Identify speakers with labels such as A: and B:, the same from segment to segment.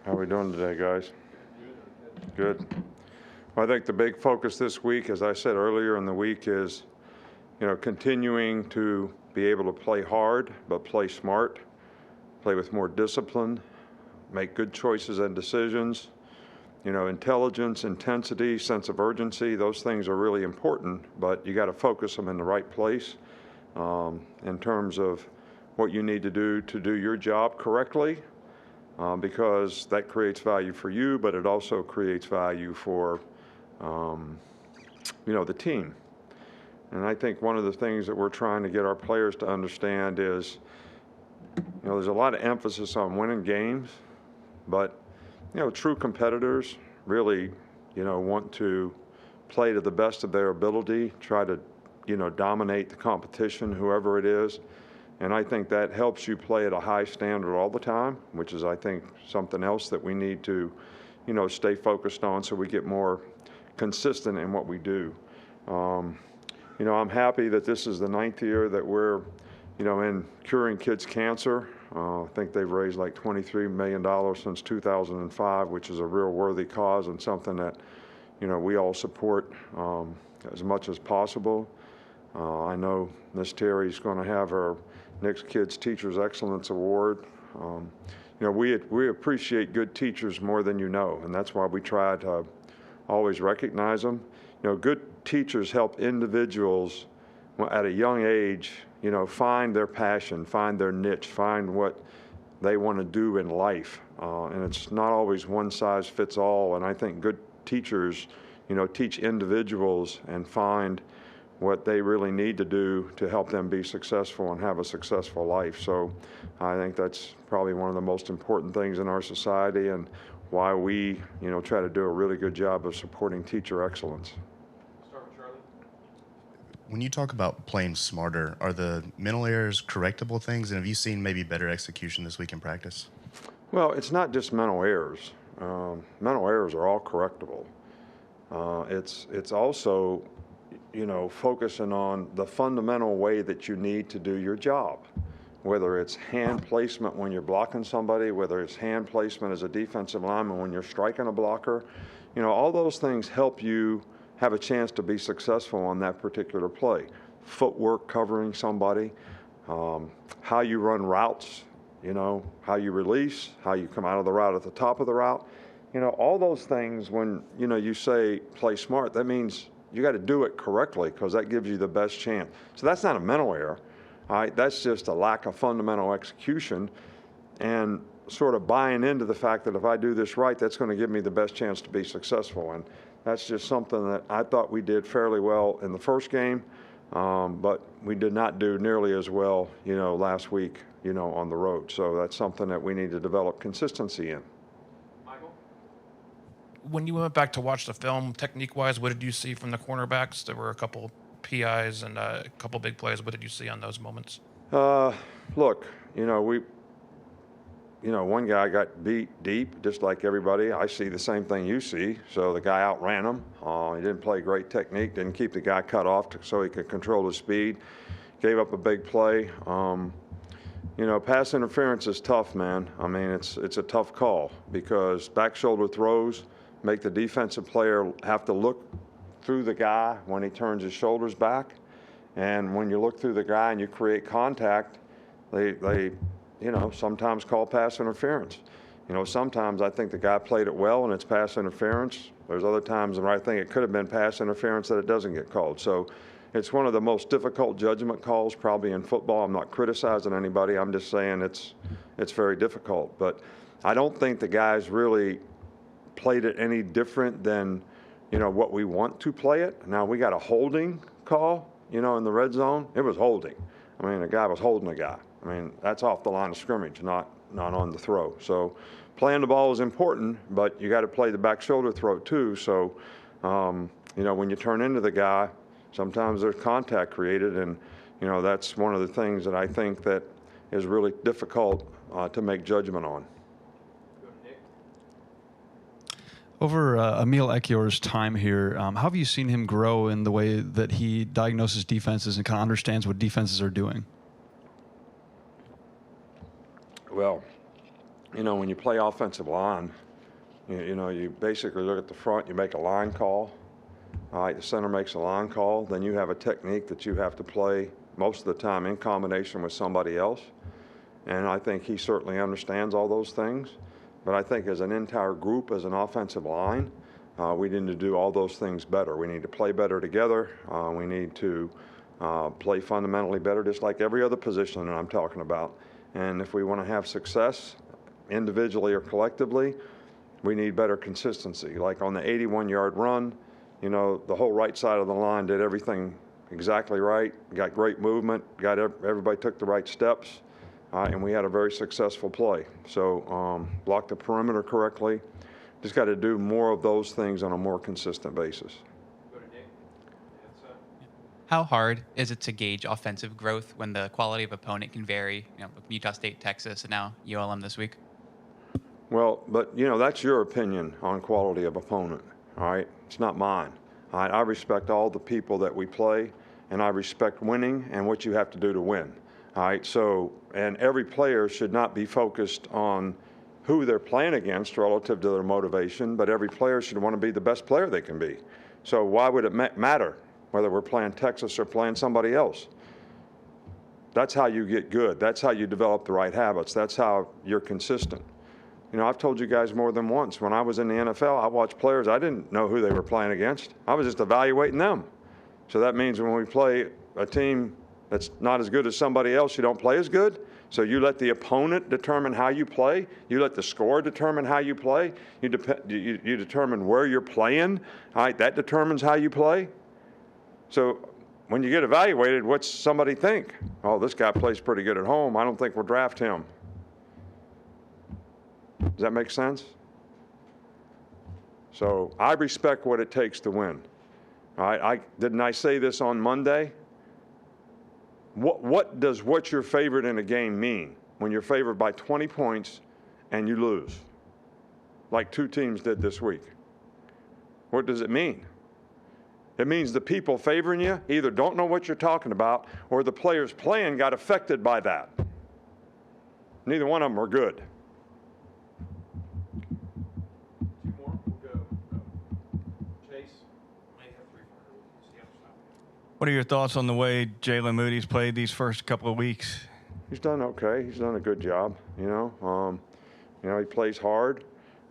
A: How are we doing today, guys? Good. Well, I think the big focus this week, as I said earlier in the week, is continuing to be able to play hard, but play smart, play with more discipline, make good choices and decisions. Intelligence, intensity, sense of urgency, those things are really important, but you got to focus them in the right place in terms of what you need to do your job correctly, because that creates value for you, but it also creates value for the team. And I think one of the things that we're trying to get our players to understand is, there's a lot of emphasis on winning games, but true competitors really, want to play to the best of their ability, try to, dominate the competition, whoever it is. And I think that helps you play at a high standard all the time, which is, I think, something else that we need to, stay focused on so we get more consistent in what we do. I'm happy that this is the 9th year that we're, in curing kids' cancer. I think they've raised like $23 million since 2005, which is a real worthy cause and something that, we all support as much as possible. I know Miss Terry's going to have her next Kids Teachers Excellence Award. We appreciate good teachers more than you know, and that's why we try to always recognize them. Good teachers help individuals at a young age, find their passion, find their niche, find what they want to do in life. And it's not always one size fits all. And I think good teachers, teach individuals and find what they really need to do to help them be successful and have a successful life. So I think that's probably one of the most important things in our society, and why we, try to do a really good job of supporting teacher excellence.
B: When you talk about playing smarter, are the mental errors correctable things? And have you seen maybe better execution this week in practice?
A: Well, it's not just mental errors. Mental errors are all correctable. It's also, focusing on the fundamental way that you need to do your job, whether it's hand placement when you're blocking somebody, whether it's hand placement as a defensive lineman when you're striking a blocker. All those things help you have a chance to be successful on that particular play. Footwork covering somebody, how you run routes, how you release, how you come out of the route at the top of the route. All those things, when, you say play smart, that means you got to do it correctly, because that gives you the best chance. So that's not a mental error. All right, that's just a lack of fundamental execution and sort of buying into the fact that if I do this right, that's going to give me the best chance to be successful. And that's just something that I thought we did fairly well in the first game, but we did not do nearly as well, last week, on the road. So that's something that we need to develop consistency in.
C: Michael? When you went back to watch the film, technique-wise, what did you see from the cornerbacks? There were a couple PIs and a couple big plays. What did you see on those moments?
A: Look, one guy got beat deep, just like everybody. I see the same thing you see. So the guy outran him. He didn't play great technique, didn't keep the guy cut off so he could control his speed. Gave up a big play. Pass interference is tough, man. I mean, it's a tough call, because back shoulder throws make the defensive player have to look through the guy when he turns his shoulders back. And when you look through the guy and you create contact, they sometimes call pass interference. Sometimes I think the guy played it well and it's pass interference. There's other times where I think it could have been pass interference that it doesn't get called. So it's one of the most difficult judgment calls probably in football. I'm not criticizing anybody. I'm just saying it's very difficult. But I don't think the guys really played it any different than, what we want to play it. Now, we got a holding call, in the red zone. It was holding. I mean, the guy was holding the guy. I mean, that's off the line of scrimmage, not on the throw. So playing the ball is important, but you got to play the back shoulder throw too. So, when you turn into the guy, sometimes there's contact created, and, that's one of the things that I think that is really difficult to make judgment on.
D: Over Emil Ekiyor's time here, how have you seen him grow in the way that he diagnoses defenses and kind of understands what defenses are doing?
A: Well, when you play offensive line, you basically look at the front, you make a line call. All right, the center makes a line call. Then you have a technique that you have to play most of the time in combination with somebody else. And I think he certainly understands all those things. But I think as an entire group, as an offensive line, we need to do all those things better. We need to play better together. We need to play fundamentally better, just like every other position that I'm talking about. And if we want to have success individually or collectively, we need better consistency. Like on the 81-yard run, the whole right side of the line did everything exactly right, got great movement, everybody took the right steps, and we had a very successful play. So blocked the perimeter correctly. Just got to do more of those things on a more consistent basis.
E: How hard is it to gauge offensive growth when the quality of opponent can vary? Utah State, Texas, and now ULM this week.
A: Well, but that's your opinion on quality of opponent. All right, it's not mine. All right, I respect all the people that we play, and I respect winning and what you have to do to win. All right, so and every player should not be focused on who they're playing against relative to their motivation, but every player should want to be the best player they can be. So why would it matter whether we're playing Texas or playing somebody else? That's how you get good. That's how you develop the right habits. That's how you're consistent. I've told you guys more than once, when I was in the NFL, I watched players, I didn't know who they were playing against. I was just evaluating them. So that means when we play a team that's not as good as somebody else, you don't play as good. So you let the opponent determine how you play. You let the score determine how you play. You determine where you're playing. All right, that determines how you play. So when you get evaluated, what's somebody think? Oh, this guy plays pretty good at home. I don't think we'll draft him. Does that make sense? So I respect what it takes to win. All right, didn't I say this on Monday? What does what you're favored in a game mean when you're favored by 20 points and you lose, like two teams did this week? What does it mean? It means the people favoring you either don't know what you're talking about or the players playing got affected by that. Neither one of them are good.
F: What are your thoughts on the way Jaylen Moody's played these first couple of weeks?
A: He's done okay. He's done a good job. He plays hard.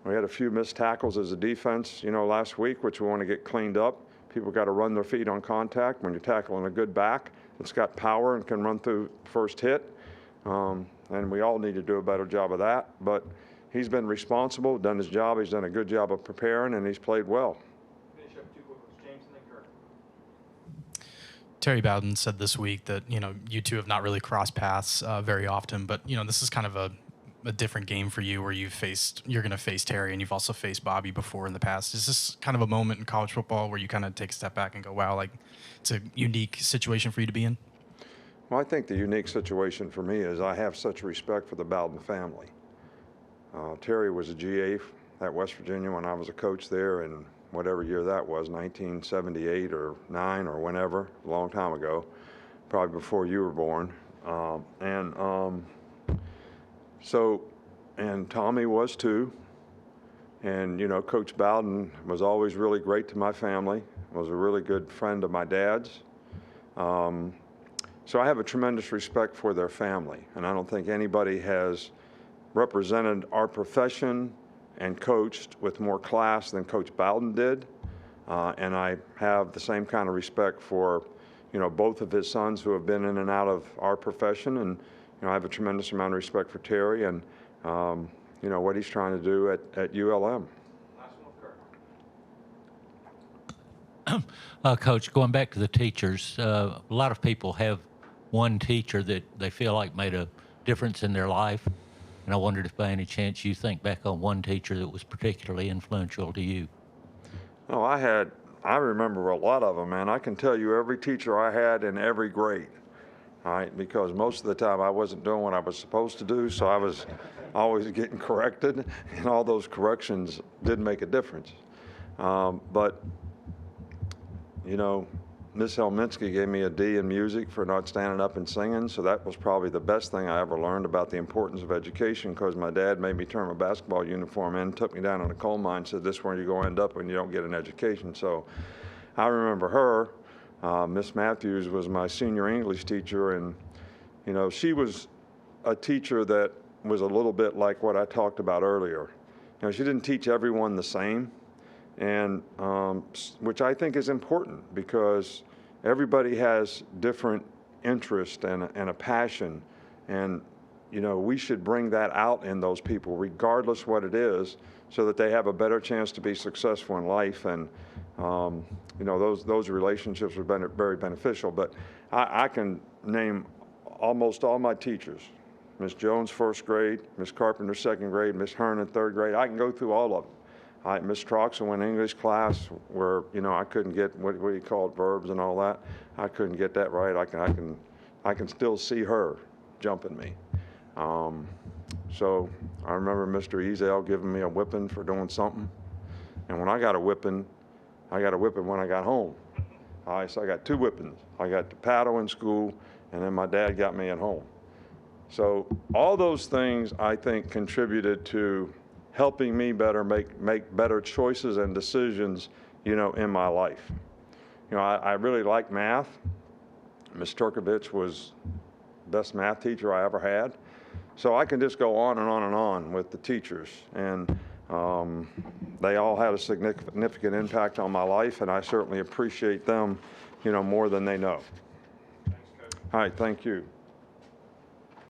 A: We had a few missed tackles as a defense, last week, which we want to get cleaned up. People got to run their feet on contact when you're tackling a good back that's got power and can run through first hit. And we all need to do a better job of that. But he's been responsible, done his job. He's done a good job of preparing, and he's played well.
G: Terry Bowden said this week that, you two have not really crossed paths very often, but, this is kind of a different game for you where you're going to face Terry and you've also faced Bobby before in the past. Is this kind of a moment in college football where you kind of take a step back and go, wow, like it's a unique situation for you to be in?
A: Well, I think the unique situation for me is I have such respect for the Bowden family. Terry was a GA at West Virginia when I was a coach there, and whatever year that was, 1978 or 9 or whenever, a long time ago, probably before you were born. And Tommy was too. And, Coach Bowden was always really great to my family, was a really good friend of my dad's. So I have a tremendous respect for their family, and I don't think anybody has represented our profession and coached with more class than Coach Bowden did. And I have the same kind of respect for, both of his sons who have been in and out of our profession. And, I have a tremendous amount of respect for Terry and, what he's trying to do at ULM.
H: Coach, going back to the teachers, a lot of people have one teacher that they feel like made a difference in their life. And I wondered if by any chance you think back on one teacher that was particularly influential to you.
A: Oh, I remember a lot of them, man. I can tell you every teacher I had in every grade, all right, because most of the time I wasn't doing what I was supposed to do, so I was always getting corrected, and all those corrections did make a difference. But, Miss Helminski gave me a D in music for not standing up and singing, so that was probably the best thing I ever learned about the importance of education, because my dad made me turn my basketball uniform in, took me down in a coal mine, and said, this is where you're going to end up when you don't get an education. So I remember her. Miss Matthews was my senior English teacher, and you know, she was a teacher that was a little bit like what I talked about earlier. You know, she didn't teach everyone the same, and which I think is important, because everybody has different interest and a passion, and you know, we should bring that out in those people, regardless what it is, so that they have a better chance to be successful in life. And you know, those relationships have been very beneficial. But I can name almost all my teachers. Miss Jones, first grade, Miss Carpenter, second grade, Miss Hernan, third grade. I can go through all of them. Miss Troxel in English class, where you know I couldn't get what you call verbs and all that. I couldn't get that right. I can still see her jumping me. So I remember Mr. Ezel giving me a whipping for doing something, and when I got a whipping when I got home. All right, so I got 2 whippings. I got the paddle in school, and then my dad got me at home. So all those things, I think, contributed to helping me better make better choices and decisions, you know, in my life. You know, I really like math. Ms. Turkovich was the best math teacher I ever had. So I can just go on and on and on with the teachers, and they all had a significant impact on my life, and I certainly appreciate them, you know, more than they know. Thanks, Coach. All right, thank you.